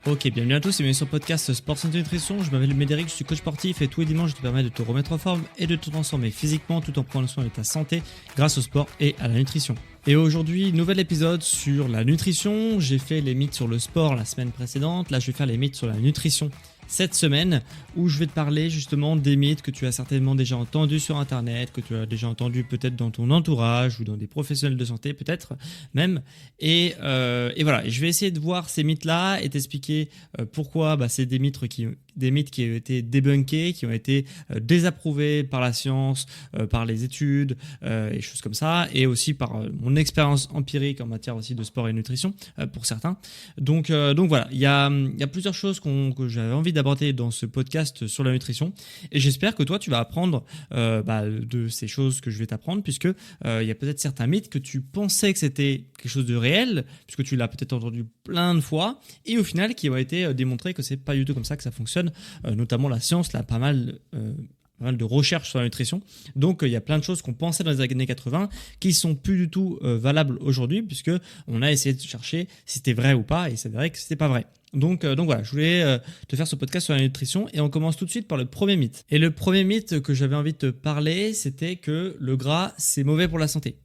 Ok, bienvenue à tous et bienvenue sur le podcast Sport Santé Nutrition. Je m'appelle Médéric, je suis coach sportif et tous les dimanches je te permets de te remettre en forme et de te transformer physiquement tout en prenant soin de ta santé grâce au sport et à la nutrition. Et aujourd'hui, nouvel épisode sur la nutrition. J'ai fait les mythes sur le sport la semaine précédente, là je vais faire les mythes sur la nutrition cette semaine où je vais te parler justement des mythes que tu as certainement déjà entendus sur internet, que tu as déjà entendus peut-être dans ton entourage ou dans des professionnels de santé peut-être même. Et voilà, et je vais essayer de voir ces mythes-là et t'expliquer pourquoi c'est des mythes qui ont été débunkés, qui ont été désapprouvés par la science, par les études et choses comme ça, et aussi par mon expérience empirique en matière aussi de sport et nutrition pour certains. Donc voilà, il y a plusieurs choses que j'avais envie d'aborder dans ce podcast sur la nutrition, et j'espère que toi tu vas apprendre de ces choses que je vais t'apprendre, puisque il y a peut-être certains mythes que tu pensais que c'était quelque chose de réel, puisque tu l'as peut-être entendu plein de fois, et au final qui ont été démontrés que c'est pas du tout comme ça que ça fonctionne. Notamment la science là, pas mal de recherches sur la nutrition. Donc il y a plein de choses qu'on pensait dans les années 80 qui sont plus du tout valables aujourd'hui, puisque on a essayé de chercher si c'était vrai ou pas, et c'est vrai que c'était pas vrai. Donc voilà, je voulais te faire ce podcast sur la nutrition, et on commence tout de suite par le premier mythe. Et le premier mythe que j'avais envie de te parler, c'était que le gras c'est mauvais pour la santé.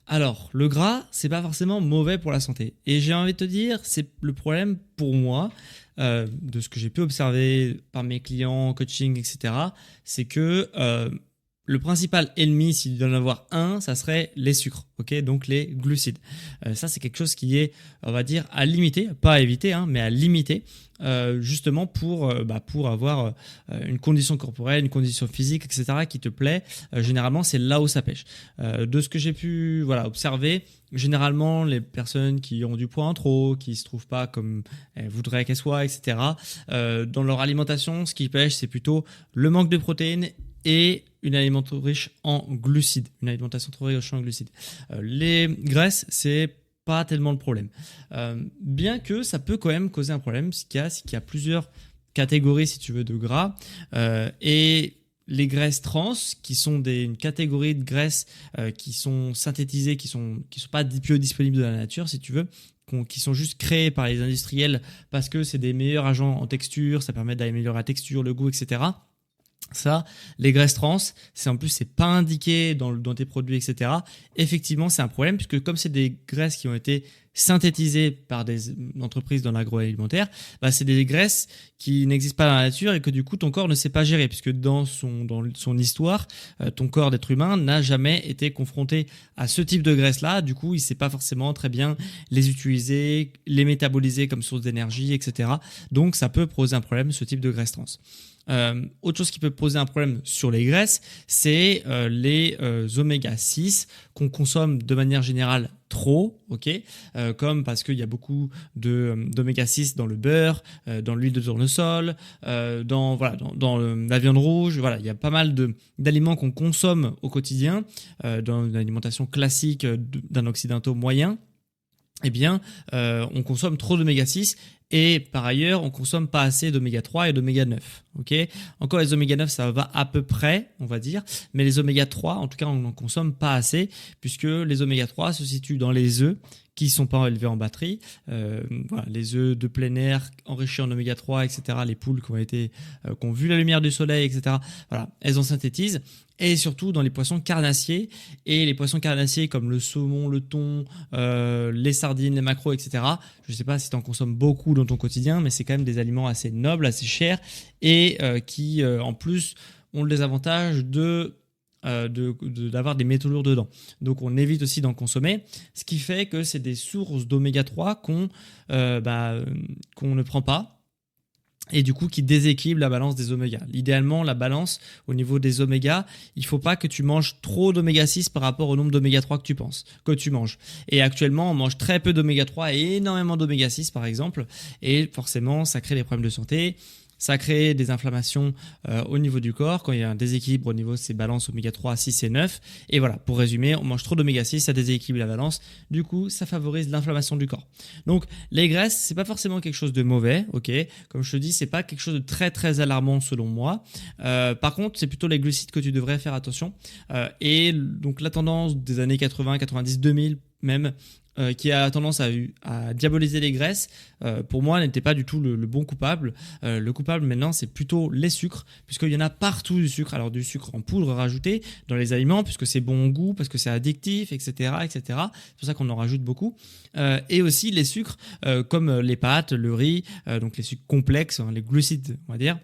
Alors, le gras, c'est pas forcément mauvais pour la santé. Et j'ai envie de te dire, c'est le problème pour moi, de ce que j'ai pu observer par mes clients, coaching, etc., c'est que le principal ennemi, s'il doit en avoir un, ça serait les sucres, ok, donc les glucides. Ça, c'est quelque chose qui est, on va dire, à limiter, pas à éviter, mais à limiter, justement pour avoir une condition corporelle, une condition physique, etc., qui te plaît. Généralement, c'est là où ça pêche. De ce que j'ai pu observer, généralement, les personnes qui ont du poids en trop, qui se trouvent pas comme elles voudraient qu'elles soient, etc., dans leur alimentation, ce qui pêche, c'est plutôt le manque de protéines et une alimentation riche en glucides, une alimentation trop riche en glucides. Les graisses, c'est pas tellement le problème. Bien que ça peut quand même causer un problème, c'est qu'il y a plusieurs catégories, si tu veux, de gras, et les graisses trans, qui sont une catégorie de graisses qui sont synthétisées, qui sont pas biodisponibles de la nature, si tu veux, qui sont juste créés par les industriels parce que c'est des meilleurs agents en texture, ça permet d'améliorer la texture, le goût, etc. Ça, les graisses trans, c'est pas indiqué dans tes produits, etc. Effectivement, c'est un problème, puisque comme c'est des graisses qui ont été synthétisées par des entreprises dans l'agroalimentaire, c'est des graisses qui n'existent pas dans la nature et que du coup ton corps ne sait pas gérer, puisque dans son histoire, ton corps d'être humain n'a jamais été confronté à ce type de graisse-là. Du coup, il sait pas forcément très bien les utiliser, les métaboliser comme source d'énergie, etc. Donc, ça peut poser un problème, ce type de graisse trans. Autre chose qui peut poser un problème sur les graisses, c'est les oméga 6 qu'on consomme de manière générale trop, ok, comme parce qu'il y a beaucoup d'oméga 6 dans le beurre, dans l'huile de tournesol, dans la viande rouge. Voilà, il y a pas mal d'aliments qu'on consomme au quotidien dans une alimentation classique d'un occidentaux moyen. Eh bien, on consomme trop d'oméga 6 et par ailleurs, on consomme pas assez d'oméga 3 et d'oméga 9. Okay, encore les oméga 9, ça va à peu près, on va dire, mais les oméga 3, en tout cas, on n'en consomme pas assez, puisque les oméga 3 se situent dans les œufs qui sont pas élevés en batterie, les œufs de plein air enrichis en oméga 3, etc., les poules qui ont vu la lumière du soleil, etc., voilà, elles en synthétisent. Et surtout dans les poissons carnassiers. Et les poissons carnassiers comme le saumon, le thon, les sardines, les maquereaux, etc. Je ne sais pas si tu en consommes beaucoup dans ton quotidien, mais c'est quand même des aliments assez nobles, assez chers, et qui en plus ont le désavantage d'avoir des métaux lourds dedans. Donc on évite aussi d'en consommer, ce qui fait que c'est des sources d'oméga 3 qu'on ne prend pas, et du coup qui déséquilibre la balance des oméga. Idéalement, la balance au niveau des oméga, il ne faut pas que tu manges trop d'oméga 6 par rapport au nombre d'oméga 3 que tu manges. Et actuellement, on mange très peu d'oméga 3 et énormément d'oméga 6 par exemple, et forcément ça crée des problèmes de santé. Ça crée des inflammations au niveau du corps quand il y a un déséquilibre au niveau de ces balances oméga 3, 6 et 9. Et voilà, pour résumer, on mange trop d'oméga 6, ça déséquilibre la balance. Du coup, ça favorise l'inflammation du corps. Donc, les graisses, c'est pas forcément quelque chose de mauvais, ok. Comme je te dis, c'est pas quelque chose de très très alarmant selon moi. Par contre, c'est plutôt les glucides que tu devrais faire attention. Et donc, la tendance des années 80, 90, 2000 même, qui a tendance à diaboliser les graisses, pour moi, n'était pas du tout le bon coupable. Le coupable maintenant, c'est plutôt les sucres, puisqu'il y en a partout du sucre. Alors du sucre en poudre rajouté dans les aliments, puisque c'est bon au goût, parce que c'est addictif, etc., etc. C'est pour ça qu'on en rajoute beaucoup. Et aussi les sucres comme les pâtes, le riz, donc les sucres complexes, hein, les glucides, on va dire.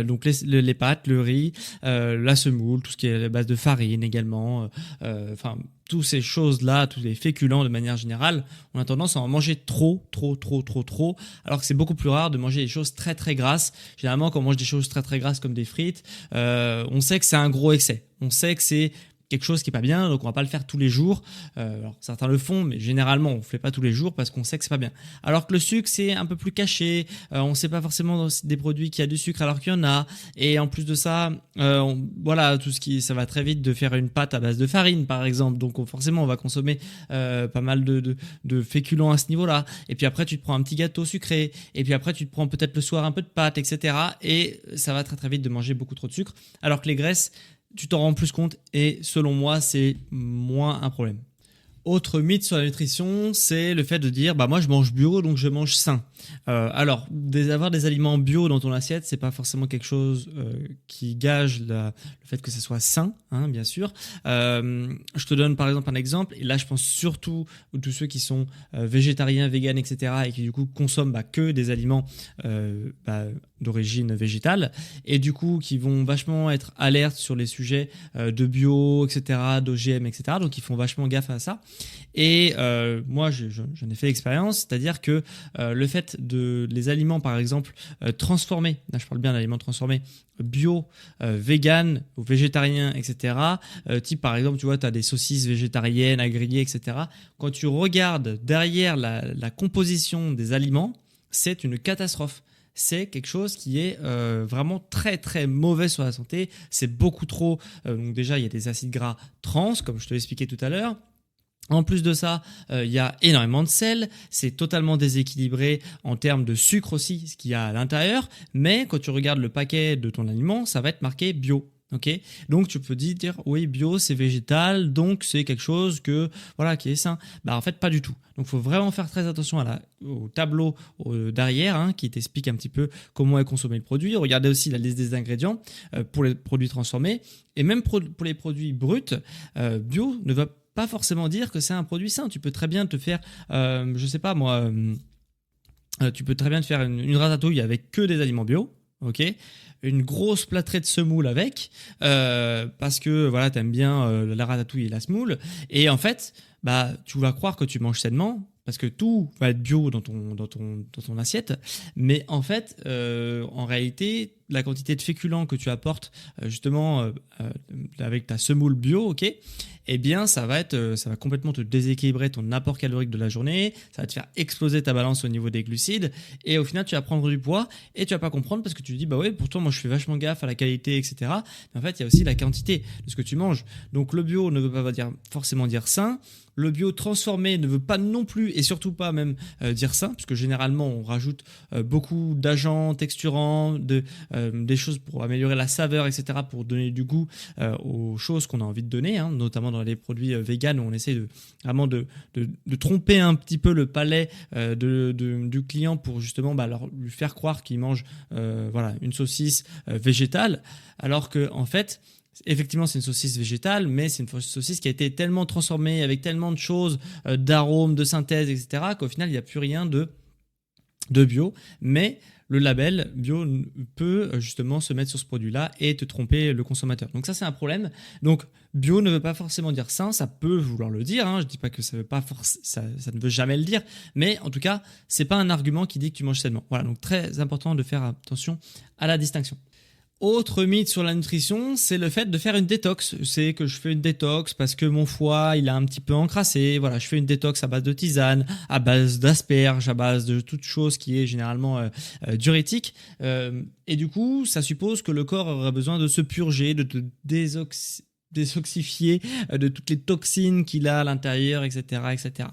Donc les pâtes, le riz, la semoule, tout ce qui est à base de farine également, enfin toutes ces choses-là, tous les féculents de manière générale, on a tendance à en manger trop, alors que c'est beaucoup plus rare de manger des choses très très grasses. Généralement, quand on mange des choses très très grasses comme des frites, on sait que c'est un gros excès, on sait que c'est quelque chose qui est pas bien, donc on va pas le faire tous les jours. Alors certains le font, mais généralement on le fait pas tous les jours parce qu'on sait que c'est pas bien. Alors que le sucre c'est un peu plus caché, on sait pas forcément des produits qui a du sucre alors qu'il y en a. Et en plus de ça, voilà, tout ce qui, ça va très vite de faire une pâte à base de farine par exemple. Donc forcément on va consommer pas mal de féculents à ce niveau-là. Et puis après tu te prends un petit gâteau sucré. Et puis après tu te prends peut-être le soir un peu de pâte, etc. Et ça va très très vite de manger beaucoup trop de sucre. Alors que les graisses, tu t'en rends plus compte et selon moi, c'est moins un problème. Autre mythe sur la nutrition, c'est le fait de dire bah moi je mange bio donc je mange sain. Alors avoir des aliments bio dans ton assiette, c'est pas forcément quelque chose qui gage le fait que ce soit sain, hein, bien sûr. Je te donne par exemple un exemple et là je pense surtout à tous ceux qui sont végétariens, véganes, etc. et qui du coup consomment que des aliments d'origine végétale et du coup qui vont vachement être alertes sur les sujets de bio, etc., d'OGM, etc. Donc ils font vachement gaffe à ça. Et moi j'en ai fait l'expérience, c'est-à-dire que le fait de les aliments par exemple transformés, là je parle bien d'aliments transformés, bio, vegan ou végétarien, etc. Type par exemple, tu vois, tu as des saucisses végétariennes à griller, etc. Quand tu regardes derrière la composition des aliments, c'est une catastrophe. C'est quelque chose qui est vraiment très très mauvais sur la santé. C'est beaucoup trop. Donc déjà, il y a des acides gras trans, comme je te l'ai expliqué tout à l'heure. En plus de ça, il y a énormément de sel, c'est totalement déséquilibré en termes de sucre aussi, ce qu'il y a à l'intérieur, mais quand tu regardes le paquet de ton aliment, ça va être marqué bio. Okay, donc tu peux dire oui bio c'est végétal donc c'est quelque chose qui est sain. En fait pas du tout. Donc il faut vraiment faire très attention au tableau derrière hein, qui t'explique un petit peu comment est consommé le produit. Regardez aussi la liste des ingrédients pour les produits transformés et même pour les produits bruts. Bio ne va pas forcément dire que c'est un produit sain. Tu peux très bien te faire je sais pas moi tu peux très bien te faire une ratatouille avec que des aliments bio. Ok, une grosse plâtrée de semoule avec parce que voilà t'aimes bien la ratatouille et la semoule et en fait tu vas croire que tu manges sainement parce que tout va être bio dans ton assiette mais en fait en réalité la quantité de féculents que tu apportes justement avec ta semoule bio, ok, eh bien ça va complètement te déséquilibrer ton apport calorique de la journée, ça va te faire exploser ta balance au niveau des glucides et au final tu vas prendre du poids et tu vas pas comprendre parce que tu te dis bah ouais pourtant moi je fais vachement gaffe à la qualité etc. Mais en fait il y a aussi la quantité de ce que tu manges. Donc le bio ne veut pas forcément dire sain. Le bio transformé ne veut pas non plus et surtout pas même dire sain, puisque généralement on rajoute beaucoup d'agents texturants, des choses pour améliorer la saveur, etc., pour donner du goût aux choses qu'on a envie de donner, hein, notamment dans les produits vegan où on essaie vraiment de tromper un petit peu le palais du client pour justement lui faire croire qu'il mange une saucisse végétale, alors que en fait effectivement, c'est une saucisse végétale, mais c'est une saucisse qui a été tellement transformée avec tellement de choses, d'arômes, de synthèse, etc., qu'au final, il n'y a plus rien de bio. Mais le label bio peut justement se mettre sur ce produit-là et te tromper le consommateur. Donc ça, c'est un problème. Donc bio ne veut pas forcément dire sain, ça peut vouloir le dire. Hein. Je ne dis pas que ça ne veut jamais le dire, mais en tout cas, c'est pas un argument qui dit que tu manges sainement. Voilà, donc très important de faire attention à la distinction. Autre mythe sur la nutrition, c'est le fait de faire une détox. C'est que je fais une détox parce que mon foie, il a un petit peu encrassé. Voilà, je fais une détox à base de tisane, à base d'asperges, à base de toute chose qui est généralement diurétique. Et du coup, ça suppose que le corps aurait besoin de se purger, de te détoxifier de toutes les toxines qu'il a à l'intérieur, etc., etc.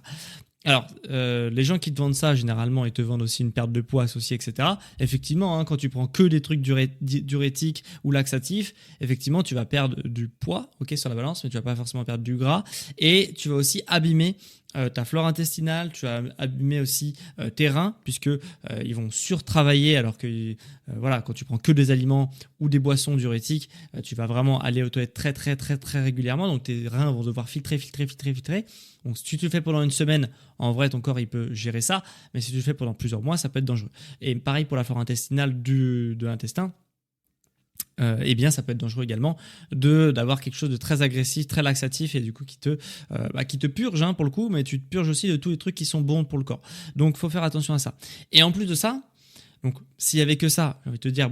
Alors, les gens qui te vendent ça, généralement, ils te vendent aussi une perte de poids associée, etc. Effectivement, hein, quand tu prends que des trucs diurétiques ou laxatifs, effectivement, tu vas perdre du poids, ok, sur la balance, mais tu vas pas forcément perdre du gras. Et tu vas aussi abîmer ta flore intestinale, tu vas abîmer aussi tes reins, puisque ils vont surtravailler, alors que voilà, quand tu prends que des aliments ou des boissons diurétiques, tu vas vraiment aller aux toilettes très très très très régulièrement, donc tes reins vont devoir filtrer. Donc si tu le fais pendant une semaine, en vrai ton corps il peut gérer ça, mais si tu le fais pendant plusieurs mois, ça peut être dangereux. Et pareil pour la flore intestinale de l'intestin. Eh bien ça peut être dangereux également d'avoir quelque chose de très agressif, très laxatif et du coup qui te purge pour le coup, mais tu te purges aussi de tous les trucs qui sont bons pour le corps. Donc faut faire attention à ça. Et en plus de ça, donc s'il y avait que ça, j'ai envie de te dire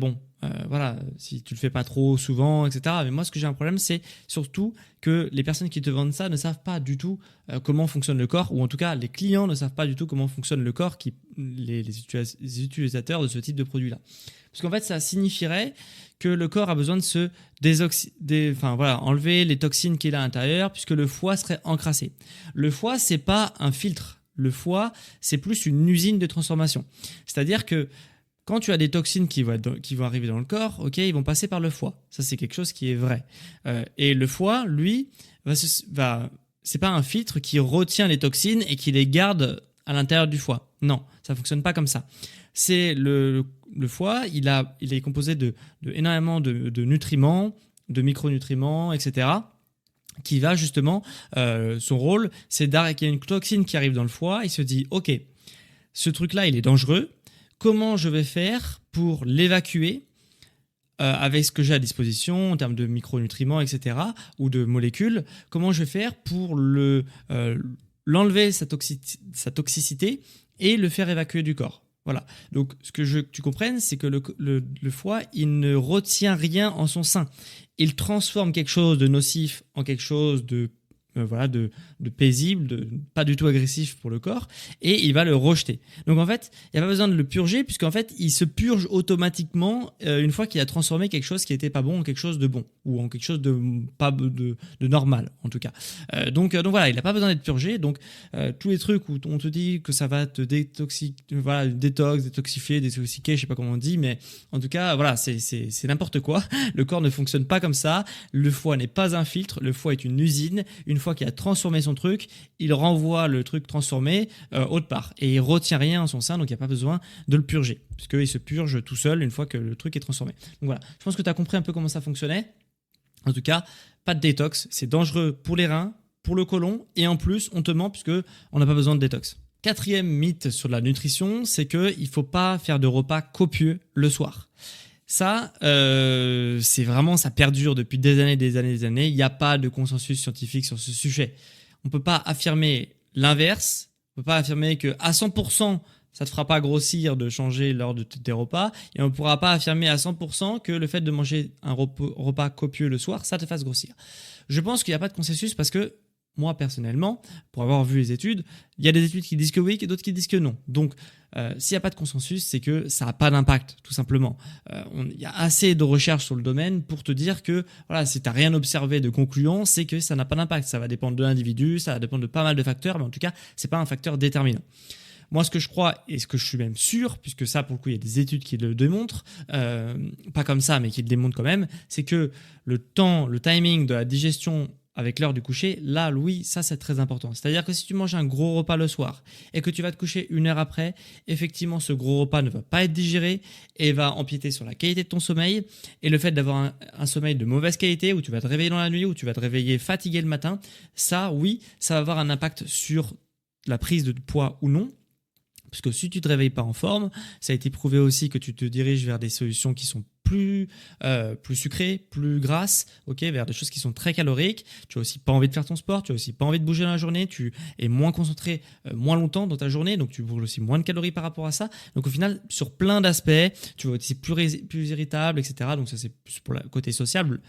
voilà, si tu le fais pas trop souvent, etc. Mais moi ce que j'ai un problème, c'est surtout que les personnes qui te vendent ça ne savent pas du tout comment fonctionne le corps, ou en tout cas les clients ne savent pas du tout comment fonctionne le corps, les utilisateurs de ce type de produit-là. Parce qu'en fait, ça signifierait que le corps a besoin de se enlever les toxines qu'il a à l'intérieur, puisque le foie serait encrassé. Le foie, c'est pas un filtre. Le foie, c'est plus une usine de transformation. C'est-à-dire que quand tu as des toxines qui vont arriver dans le corps, ils vont passer par le foie. Ça, c'est quelque chose qui est vrai. Et le foie, lui, c'est pas un filtre qui retient les toxines et qui les garde à l'intérieur du foie. Non, ça fonctionne pas comme ça. C'est le foie, il est composé de énormément de nutriments, de micronutriments, etc. Qui va justement, son rôle, c'est qu'il y a une toxine qui arrive dans le foie, il se dit, ok, ce truc-là, il est dangereux, comment je vais faire pour l'évacuer avec ce que j'ai à disposition en termes de micronutriments, etc., ou de molécules, comment je vais faire pour l'enlever sa toxicité et le faire évacuer du corps. Voilà. Donc, ce que tu comprennes, c'est que le foie, il ne retient rien en son sein. Il transforme quelque chose de nocif en quelque chose de paisible, pas du tout agressif pour le corps, et il va le rejeter. Donc en fait, il n'y a pas besoin de le purger, puisqu'en fait, il se purge automatiquement une fois qu'il a transformé quelque chose qui n'était pas bon en quelque chose de bon, ou en quelque chose de normal, en tout cas. Donc voilà, il n'a pas besoin d'être purgé. Donc tous les trucs où on te dit que ça va te détoxifier, détoxiquer, je sais pas comment on dit, mais en tout cas, voilà, c'est n'importe quoi. Le corps ne fonctionne pas comme ça. Le foie n'est pas un filtre. Le foie est une usine. Une fois qu'il a transformé son truc, il renvoie le truc transformé autre part. Et il retient rien en son sein, donc il n'y a pas besoin de le purger, puisqu'il se purge tout seul une fois que le truc est transformé. Donc voilà, je pense que tu as compris un peu comment ça fonctionnait. En tout cas, pas de détox, c'est dangereux pour les reins, pour le côlon, et en plus, on te ment puisqu'on n'a pas besoin de détox. Quatrième mythe sur la nutrition, c'est qu'il ne faut pas faire de repas copieux le soir. Ça, c'est vraiment, ça perdure depuis des années. Il n'y a pas de consensus scientifique sur ce sujet. On ne peut pas affirmer l'inverse. On ne peut pas affirmer qu'à 100%, ça ne te fera pas grossir de changer lors de tes repas. Et on ne pourra pas affirmer à 100% que le fait de manger un repas copieux le soir, ça te fasse grossir. Je pense qu'il n'y a pas de consensus parce que moi, personnellement, pour avoir vu les études, il y a des études qui disent que oui et d'autres qui disent que non. Donc, s'il n'y a pas de consensus, c'est que ça n'a pas d'impact, tout simplement. Il y a assez de recherches sur le domaine pour te dire que voilà, si tu n'as rien observé de concluant, c'est que ça n'a pas d'impact. Ça va dépendre de l'individu, ça va dépendre de pas mal de facteurs, mais en tout cas, ce n'est pas un facteur déterminant. Moi, ce que je crois, et ce que je suis même sûr, puisque ça, pour le coup, il y a des études qui le démontrent, pas comme ça, mais qui le démontrent quand même, c'est que le timing de la digestion avec l'heure du coucher, là, oui, ça c'est très important. C'est-à-dire que si tu manges un gros repas le soir et que tu vas te coucher une heure après, effectivement, ce gros repas ne va pas être digéré et va empiéter sur la qualité de ton sommeil. Et le fait d'avoir un sommeil de mauvaise qualité, où tu vas te réveiller dans la nuit, où tu vas te réveiller fatigué le matin, ça, oui, ça va avoir un impact sur la prise de poids ou non. Parce que si tu ne te réveilles pas en forme, ça a été prouvé aussi que tu te diriges vers des solutions qui sont plus sucrées, plus grasses, vers des choses qui sont très caloriques. Tu n'as aussi pas envie de faire ton sport, tu n'as aussi pas envie de bouger dans la journée, tu es moins concentré moins longtemps dans ta journée, donc tu brûles aussi moins de calories par rapport à ça. Donc au final, sur plein d'aspects, tu vas aussi plus irritable, etc. Donc ça c'est plus pour le côté social,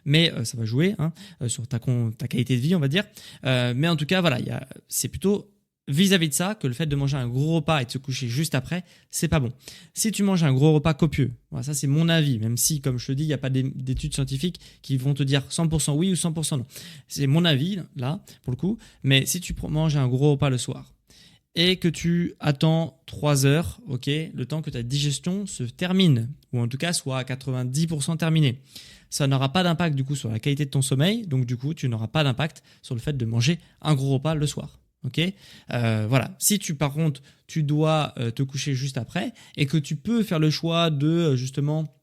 mais ça va jouer sur ta qualité de vie, on va dire. Mais en tout cas, voilà, c'est plutôt vis-à-vis de ça que le fait de manger un gros repas et de se coucher juste après, c'est pas bon. Si tu manges un gros repas copieux, voilà, ça c'est mon avis, même si, comme je te dis, il n'y a pas d'études scientifiques qui vont te dire 100% oui ou 100% non. C'est mon avis, là, pour le coup. Mais si tu manges un gros repas le soir et que tu attends 3 heures, le temps que ta digestion se termine, ou en tout cas soit à 90% terminée, ça n'aura pas d'impact du coup sur la qualité de ton sommeil, donc du coup tu n'auras pas d'impact sur le fait de manger un gros repas le soir. Ok, voilà. Si par contre tu dois te coucher juste après et que tu peux faire le choix de justement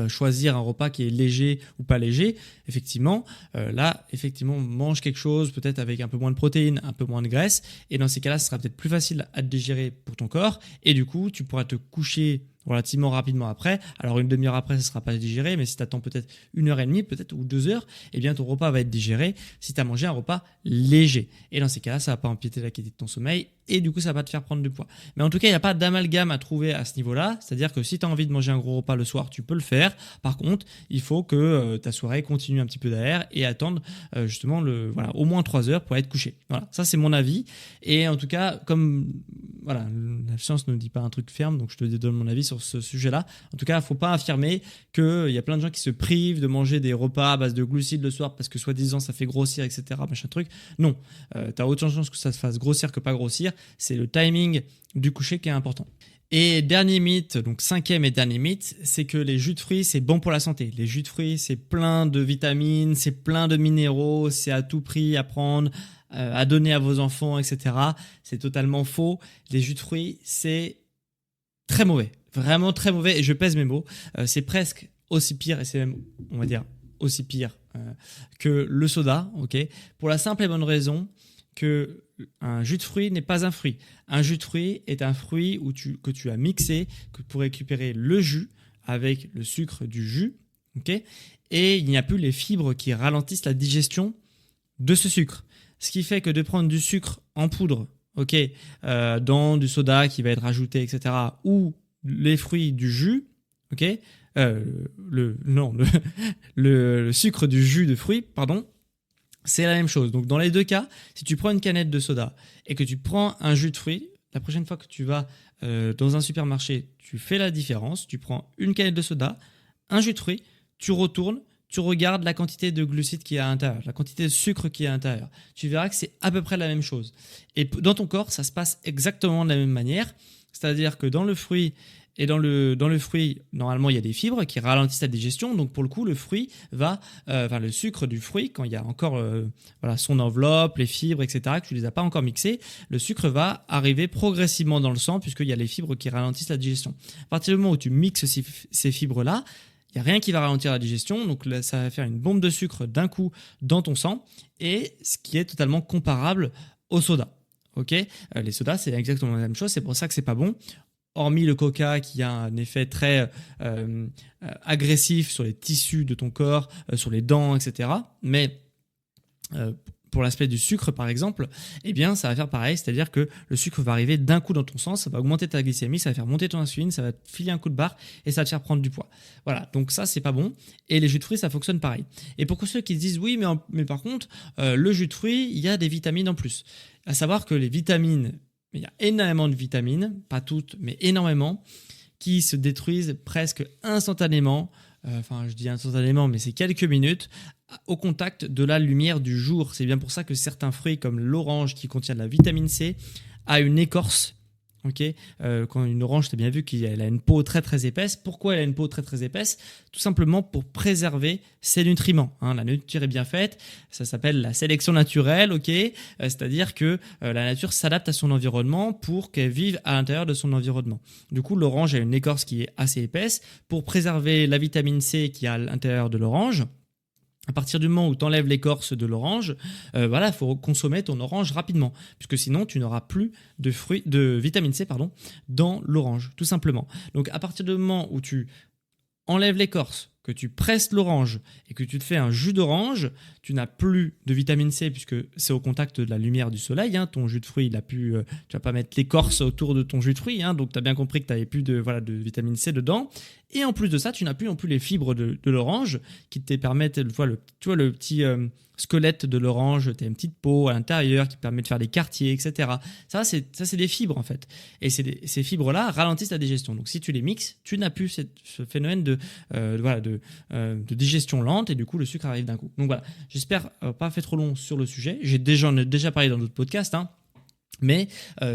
choisir un repas qui est léger ou pas léger, effectivement, mange quelque chose peut-être avec un peu moins de protéines, un peu moins de graisse, et dans ces cas-là, ce sera peut-être plus facile à digérer pour ton corps, et du coup, tu pourras te coucher relativement rapidement après. Alors une demi-heure après, ça ne sera pas digéré, mais si tu attends peut-être 1 heure et demie, peut-être ou 2 heures, eh bien ton repas va être digéré si tu as mangé un repas léger. Et dans ces cas-là, ça ne va pas empiéter la qualité de ton sommeil et du coup, ça va te faire prendre du poids. Mais en tout cas, il n'y a pas d'amalgame à trouver à ce niveau-là. C'est-à-dire que si tu as envie de manger un gros repas le soir, tu peux le faire. Par contre, il faut que ta soirée continue un petit peu derrière et attendre justement au moins 3 heures pour être couché. Voilà, ça c'est mon avis. Et en tout cas, comme la science ne dit pas un truc ferme, donc je te donne mon avis sur ce sujet-là. En tout cas, il ne faut pas affirmer qu'il y a plein de gens qui se privent de manger des repas à base de glucides le soir parce que soi-disant ça fait grossir, etc. Machin truc. Non, tu as autant de chances que ça se fasse grossir que pas grossir. C'est le timing du coucher qui est important. Et dernier mythe, donc 5e et dernier mythe, c'est que les jus de fruits, c'est bon pour la santé. Les jus de fruits, c'est plein de vitamines, c'est plein de minéraux, c'est à tout prix à prendre, à donner à vos enfants, etc. C'est totalement faux. Les jus de fruits, c'est très mauvais, vraiment très mauvais, et je pèse mes mots. C'est presque aussi pire, et c'est même, on va dire, aussi pire que le soda, ok, pour la simple et bonne raison que un jus de fruit n'est pas un fruit. Un jus de fruit est un fruit que tu as mixé pour récupérer le jus avec le sucre du jus, ok, et il n'y a plus les fibres qui ralentissent la digestion de ce sucre. Ce qui fait que de prendre du sucre en poudre, ok, dans du soda qui va être rajouté, etc., ou les fruits du jus, ok, le sucre du jus de fruits, pardon, c'est la même chose. Donc dans les deux cas, si tu prends une canette de soda et que tu prends un jus de fruits, la prochaine fois que tu vas dans un supermarché, tu fais la différence, tu prends une canette de soda, un jus de fruits, tu retournes, tu regardes la quantité de glucides qui est à l'intérieur, la quantité de sucre qui est à l'intérieur. Tu verras que c'est à peu près la même chose. Et dans ton corps, ça se passe exactement de la même manière. C'est-à-dire que dans le fruit et dans le fruit, normalement, il y a des fibres qui ralentissent la digestion. Donc, pour le coup, le fruit le sucre du fruit, quand il y a encore son enveloppe, les fibres, etc., que tu ne les as pas encore mixées, le sucre va arriver progressivement dans le sang puisqu'il y a les fibres qui ralentissent la digestion. À partir du moment où tu mixes ces fibres-là, il n'y a rien qui va ralentir la digestion. Donc, là, ça va faire une bombe de sucre d'un coup dans ton sang, et ce qui est totalement comparable au soda. Ok, les sodas, c'est exactement la même chose. C'est pour ça que c'est pas bon. Hormis le coca qui a un effet très agressif sur les tissus de ton corps, sur les dents, etc. Mais pour l'aspect du sucre, par exemple, eh bien, ça va faire pareil. C'est-à-dire que le sucre va arriver d'un coup dans ton sang, ça va augmenter ta glycémie, ça va faire monter ton insuline, ça va te filer un coup de barre et ça va te faire prendre du poids. Voilà, donc ça, c'est pas bon. Et les jus de fruits, ça fonctionne pareil. Et pour ceux qui se disent, oui, mais par contre, le jus de fruits, il y a des vitamines en plus. À savoir que les vitamines, il y a énormément de vitamines, pas toutes, mais énormément, qui se détruisent presque instantanément. Je dis instantanément, mais c'est quelques minutes au contact de la lumière du jour. C'est bien pour ça que certains fruits, comme l'orange qui contient de la vitamine C, a une écorce. Okay, quand une orange, tu as bien vu qu'elle a une peau très très épaisse. Pourquoi elle a une peau très très épaisse ? Tout simplement pour préserver ses nutriments. La nature est bien faite, ça s'appelle la sélection naturelle, c'est-à-dire que la nature s'adapte à son environnement pour qu'elle vive à l'intérieur de son environnement. Du coup, l'orange a une écorce qui est assez épaisse pour préserver la vitamine C qui est à l'intérieur de l'orange. À partir du moment où tu enlèves l'écorce de l'orange, il faut consommer ton orange rapidement, puisque sinon tu n'auras plus de vitamine C dans l'orange, tout simplement. Donc à partir du moment où tu enlèves l'écorce, que tu presses l'orange et que tu te fais un jus d'orange, tu n'as plus de vitamine C puisque c'est au contact de la lumière du soleil. Ton jus de fruit, tu vas pas mettre l'écorce autour de ton jus de fruit, donc tu as bien compris que tu n'avais plus de vitamine C dedans. Et en plus de ça, tu n'as plus non plus les fibres de l'orange qui te permettent, le petit squelette de l'orange, tu as une petite peau à l'intérieur qui permet de faire des quartiers, etc. Ça, c'est des fibres en fait. Et ces fibres-là ralentissent la digestion. Donc si tu les mixes, tu n'as plus ce phénomène de digestion lente et du coup le sucre arrive d'un coup. Donc voilà, j'espère pas fait trop long sur le sujet. J'en ai déjà parlé dans d'autres podcasts. Mais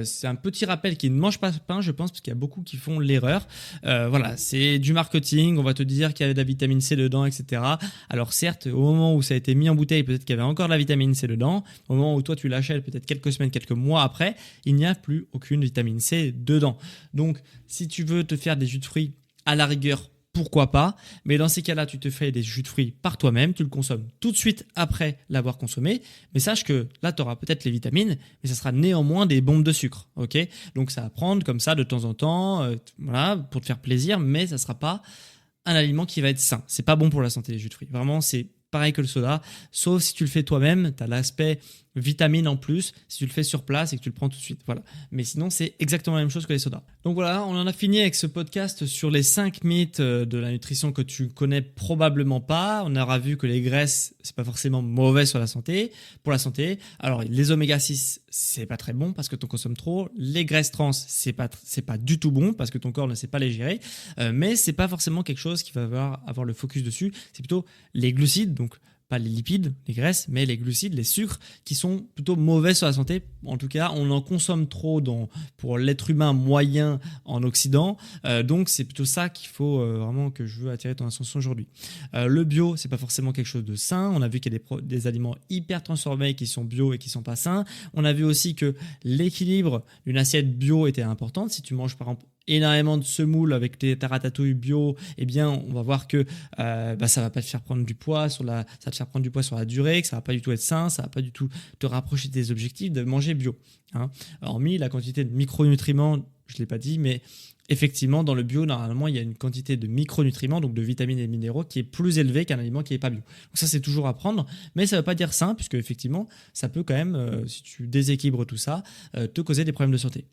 c'est un petit rappel qui ne mange pas de pain, je pense, parce qu'il y a beaucoup qui font l'erreur. Voilà, c'est du marketing, on va te dire qu'il y avait de la vitamine C dedans, etc. Alors certes, au moment où ça a été mis en bouteille, peut-être qu'il y avait encore de la vitamine C dedans. Au moment où toi tu l'achètes, peut-être quelques semaines, quelques mois après, il n'y a plus aucune vitamine C dedans. Donc si tu veux te faire des jus de fruits, à la rigueur, pourquoi pas, mais dans ces cas-là, tu te fais des jus de fruits par toi-même, tu le consommes tout de suite après l'avoir consommé, mais sache que là, tu auras peut-être les vitamines, mais ça sera néanmoins des bombes de sucre, ok? Donc ça va prendre comme ça de temps en temps, voilà, pour te faire plaisir, mais ça sera pas un aliment qui va être sain. C'est pas bon pour la santé, les jus de fruits. Vraiment, c'est pareil que le soda, sauf si tu le fais toi-même, tu as l'aspect vitamine en plus, si tu le fais sur place et que tu le prends tout de suite. Voilà. Mais sinon, c'est exactement la même chose que les sodas. Donc voilà, on en a fini avec ce podcast sur les 5 mythes de la nutrition que tu connais probablement pas. On aura vu que les graisses, c'est pas forcément mauvais sur la santé, pour la santé. Alors, les oméga 6, c'est pas très bon parce que tu en consommes trop. Les graisses trans, c'est pas du tout bon parce que ton corps ne sait pas les gérer. Mais c'est pas forcément quelque chose qui va avoir le focus dessus. C'est plutôt les glucides, donc pas les lipides, les graisses, mais les glucides, les sucres, qui sont plutôt mauvais sur la santé. En tout cas, on en consomme trop pour l'être humain moyen en Occident. Donc, c'est plutôt ça qu'il faut vraiment que je veux attirer ton attention aujourd'hui. Le bio, c'est pas forcément quelque chose de sain. On a vu qu'il y a des aliments hyper transformés qui sont bio et qui sont pas sains. On a vu aussi que l'équilibre d'une assiette bio était important. Si tu manges par exemple énormément de semoule avec ta ratatouille bio, eh bien, on va voir que ça va pas te faire prendre du poids ça va te faire prendre du poids sur la durée, que ça va pas du tout être sain, ça va pas du tout te rapprocher de tes objectifs de manger bio. Hein. Hormis la quantité de micronutriments, je l'ai pas dit, mais effectivement, dans le bio, normalement, il y a une quantité de micronutriments, donc de vitamines et de minéraux, qui est plus élevée qu'un aliment qui n'est pas bio. Donc ça, c'est toujours à prendre, mais ça ne veut pas dire sain, puisque effectivement, ça peut quand même, si tu déséquilibres tout ça, te causer des problèmes de santé.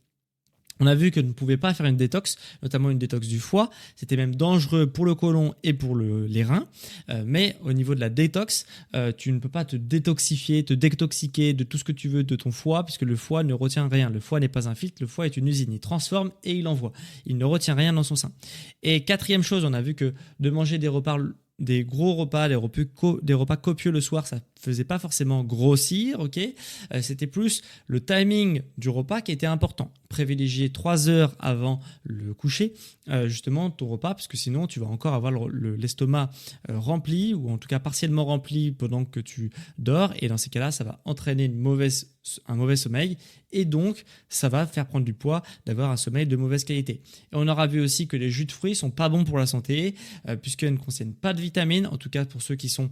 On a vu que tu ne pouvais pas faire une détox, notamment une détox du foie. C'était même dangereux pour le côlon et pour les reins. Mais au niveau de la détox, tu ne peux pas te détoxifier, te détoxiquer de tout ce que tu veux de ton foie, puisque le foie ne retient rien. Le foie n'est pas un filtre, le foie est une usine. Il transforme et il envoie. Il ne retient rien dans son sein. Et quatrième chose, on a vu que de manger des gros repas, des repas copieux le soir, ça faisait pas forcément grossir, ok. C'était plus le timing du repas qui était important. Privilégier 3 heures avant le coucher, justement, ton repas, parce que sinon, tu vas encore avoir l'estomac rempli, ou en tout cas partiellement rempli pendant que tu dors, et dans ces cas-là, ça va entraîner un mauvais sommeil, et donc, ça va faire prendre du poids d'avoir un sommeil de mauvaise qualité. Et on aura vu aussi que les jus de fruits sont pas bons pour la santé, puisqu'ils ne contiennent pas de vitamines, en tout cas pour ceux qui sont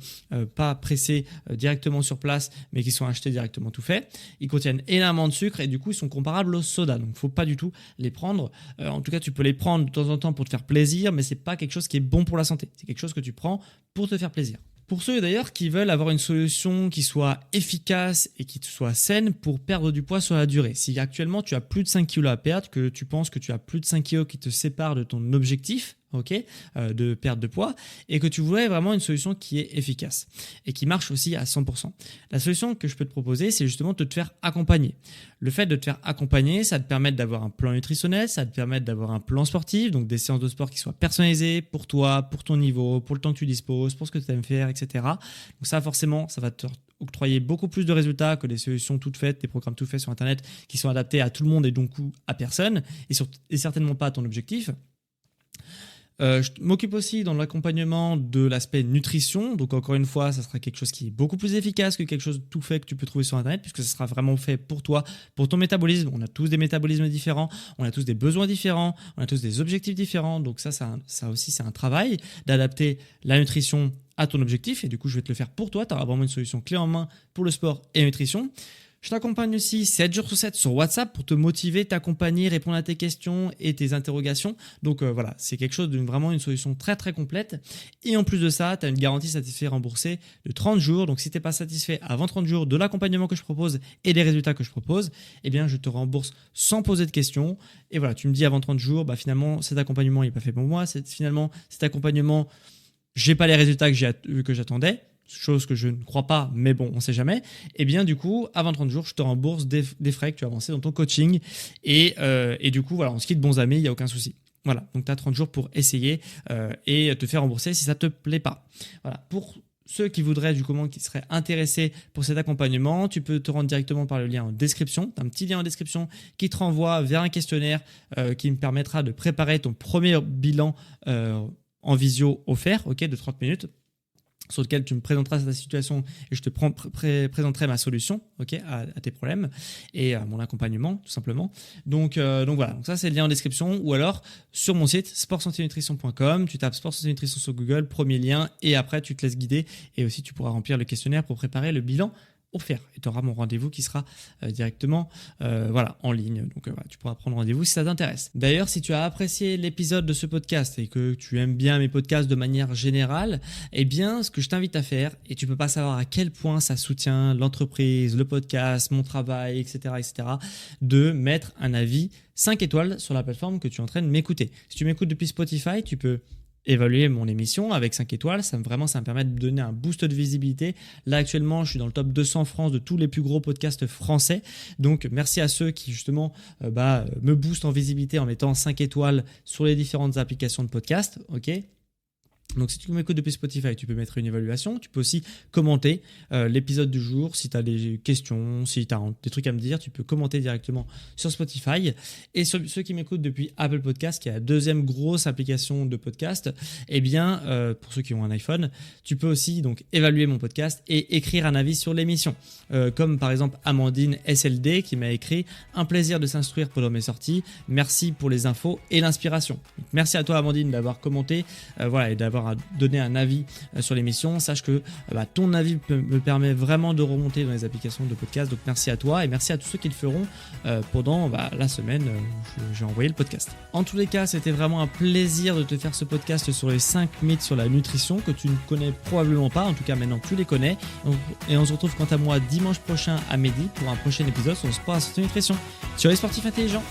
pas pressés directement sur place, mais qui sont achetés directement tout fait. Ils contiennent énormément de sucre et du coup, ils sont comparables au soda. Donc, il ne faut pas du tout les prendre. En tout cas, tu peux les prendre de temps en temps pour te faire plaisir, mais ce n'est pas quelque chose qui est bon pour la santé. C'est quelque chose que tu prends pour te faire plaisir. Pour ceux d'ailleurs qui veulent avoir une solution qui soit efficace et qui soit saine pour perdre du poids sur la durée. Si actuellement tu as plus de 5 kg à perdre, que tu penses que tu as plus de 5 kg qui te séparent de ton objectif, de perte de poids, et que tu voudrais vraiment une solution qui est efficace et qui marche aussi à 100%. La solution que je peux te proposer, c'est justement de te faire accompagner. Le fait de te faire accompagner, ça va te permettre d'avoir un plan nutritionnel, ça va te permettre d'avoir un plan sportif, donc des séances de sport qui soient personnalisées pour toi, pour ton niveau, pour le temps que tu disposes, pour ce que tu aimes faire, etc. Donc ça, forcément, ça va te octroyer beaucoup plus de résultats que des solutions toutes faites, des programmes tout faits sur Internet qui sont adaptés à tout le monde et donc à personne, et certainement pas à ton objectif. Je m'occupe aussi dans l'accompagnement de l'aspect nutrition. Donc encore une fois, ça sera quelque chose qui est beaucoup plus efficace que quelque chose de tout fait que tu peux trouver sur Internet, puisque ça sera vraiment fait pour toi, pour ton métabolisme. On a tous des métabolismes différents, on a tous des besoins différents, on a tous des objectifs différents. Donc ça aussi, c'est un travail d'adapter la nutrition à ton objectif. Et du coup, je vais te le faire pour toi. Tu auras vraiment une solution clé en main pour le sport et la nutrition. Je t'accompagne aussi 7 jours sur 7 sur WhatsApp pour te motiver, t'accompagner, répondre à tes questions et tes interrogations. Donc voilà, c'est quelque chose vraiment une solution très très complète. Et en plus de ça, tu as une garantie satisfait remboursée de 30 jours. Donc si tu n'es pas satisfait avant 30 jours de l'accompagnement que je propose et des résultats que je propose, eh bien je te rembourse sans poser de questions. Et voilà, tu me dis avant 30 jours, finalement cet accompagnement n'est pas fait pour moi. Finalement cet accompagnement, j'ai pas les résultats que j'attendais. Chose que je ne crois pas, mais bon, on ne sait jamais. Et bien du coup, avant 30 jours, je te rembourse des frais que tu as avancés dans ton coaching. Et du coup, voilà, on se quitte bons amis, il n'y a aucun souci. Voilà, donc tu as 30 jours pour essayer et te faire rembourser si ça ne te plaît pas. Voilà, pour ceux qui voudraient qui seraient intéressés pour cet accompagnement, tu peux te rendre directement par le lien en description. Tu as un petit lien en description qui te renvoie vers un questionnaire qui me permettra de préparer ton premier bilan en visio offert, de 30 minutes. Sur lequel tu me présenteras ta situation et je te présenterai ma solution à tes problèmes et à mon accompagnement tout simplement. Donc voilà, donc ça c'est le lien en description ou alors sur mon site sportsanténutrition.com, tu tapes sport santé nutrition sur Google, premier lien et après tu te laisses guider et aussi tu pourras remplir le questionnaire pour préparer le bilan offert et tu auras mon rendez-vous qui sera directement en ligne. Donc tu pourras prendre rendez-vous si ça t'intéresse. D'ailleurs, si tu as apprécié l'épisode de ce podcast et que tu aimes bien mes podcasts de manière générale, eh bien ce que je t'invite à faire, et tu peux pas savoir à quel point ça soutient l'entreprise, le podcast, mon travail, etc., de mettre un avis 5 étoiles sur la plateforme que tu es en train de m'écouter. Si tu m'écoutes depuis Spotify, tu peux évaluer mon émission avec 5 étoiles, ça me permet de donner un boost de visibilité. Là actuellement, je suis dans le top 200 France de tous les plus gros podcasts français. Donc merci à ceux qui justement me boostent en visibilité en mettant 5 étoiles sur les différentes applications de podcast. Donc si tu m'écoutes depuis Spotify, tu peux mettre une évaluation, tu peux aussi commenter l'épisode du jour, si tu as des questions, si tu as des trucs à me dire, tu peux commenter directement sur Spotify. Et sur ceux qui m'écoutent depuis Apple Podcast, qui est la deuxième grosse application de podcast, pour ceux qui ont un iPhone, tu peux aussi donc évaluer mon podcast et écrire un avis sur l'émission. Comme par exemple Amandine SLD qui m'a écrit « Un plaisir de s'instruire pendant mes sorties, merci pour les infos et l'inspiration ». Merci à toi Amandine d'avoir commenté et d'avoir donné un avis sur l'émission. Sache que ton avis me permet vraiment de remonter dans les applications de podcast. Donc merci à toi et merci à tous ceux qui le feront pendant la semaine où j'ai envoyé le podcast. En tous les cas, c'était vraiment un plaisir de te faire ce podcast sur les 5 mythes sur la nutrition que tu ne connais probablement pas. En tout cas, maintenant tu les connais. Et on se retrouve quant à moi dimanche prochain à midi pour un prochain épisode sur le sport, la santé et nutrition. Sur les sportifs intelligents.